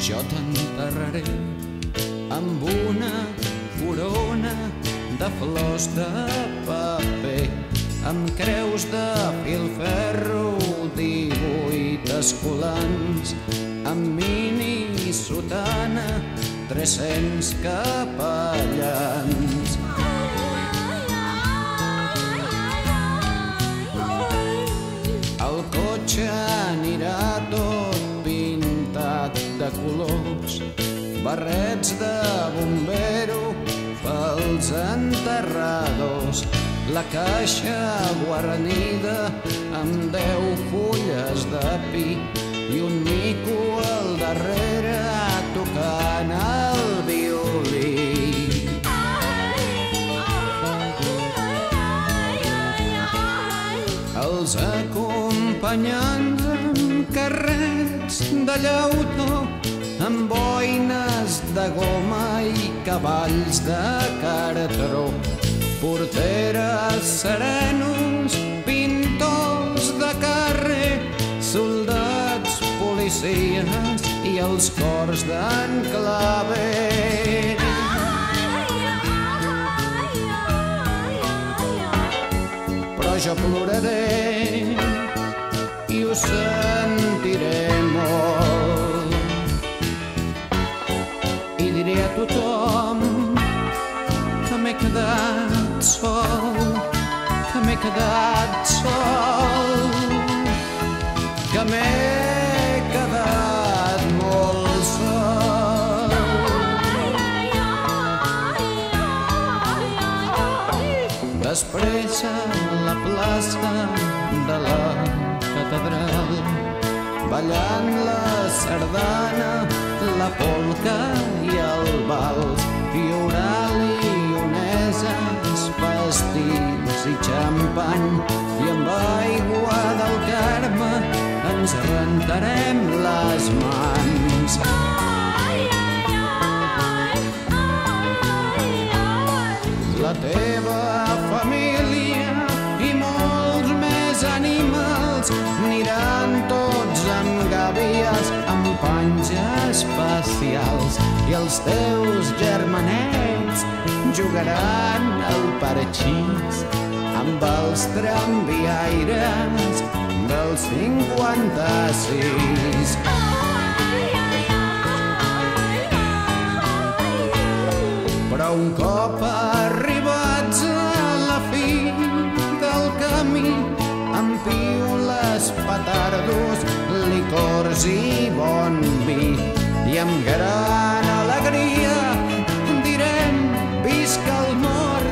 Jo t'enterraré amb una corona de flors de paper, amb creus de filferro, 18 escolans, amb mini sotana, 300 capellans. El cotxe anirà tot pintat de colors, barrets de bombero pels enterradors, la caixa guarnida amb 10 fulles de pi i un mico al darrere tocant el violí. Els acompanyants amb carrets de llautó, amb boines de goma i cavalls de cartró, porteres serenos, pintors de carrer, soldats, policies i els cors d'en Claver. Però jo ploraré i ho sentiré molt i diré a tothom que m'he quedat sol, que m'he quedat sol, que m'he quedat molt sol. Després a la plaça de la catedral, ballant la sardana, la polca i el vals, fioral i oneses, pastís i xampany, i amb aigua del Carme ens rentarem les mans. La teva família i molts més animals aniran tots amb gàbies, amb panys especials, i els teus germanets jugaran al parxís amb els tramviaires del 56. Però un cop arribats a la fi del camí, amb piules, petardos, licors i bon vi, i amb gran alegria direm visca el mort.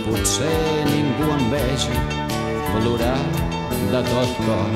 Potser ningú em vegi plorar de tot cor.